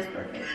is perfect.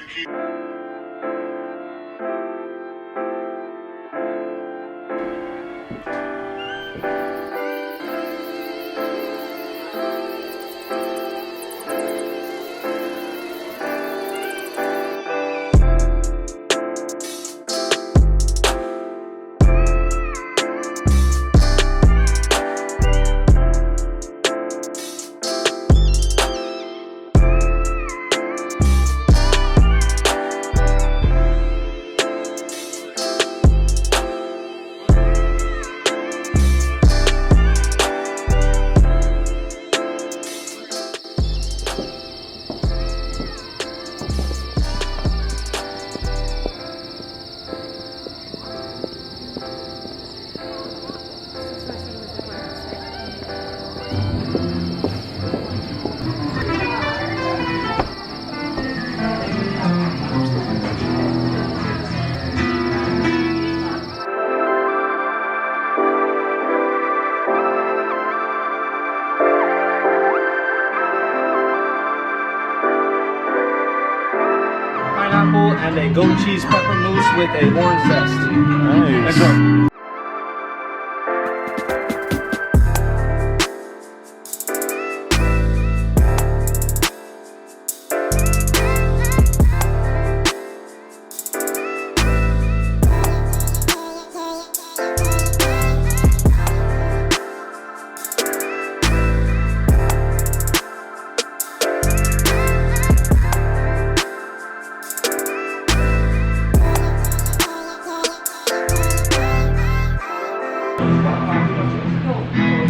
And a goat cheese pepper mousse with a orange zest. Nice. Enjoy.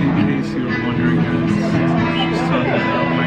In case you were wondering, she's talking about my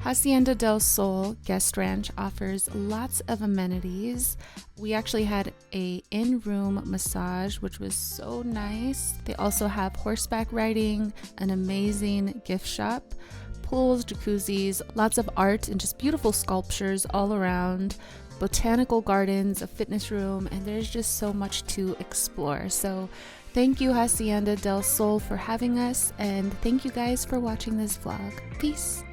Hacienda Del Sol Guest Ranch offers lots of amenities. We actually had a in-room massage, which was so nice. They also have horseback riding, an amazing gift shop, pools, jacuzzis, lots of art and just beautiful sculptures all around, botanical gardens, a fitness room, and there's just so much to explore. So thank you, Hacienda Del Sol, for having us, and thank you guys for watching this vlog. Peace.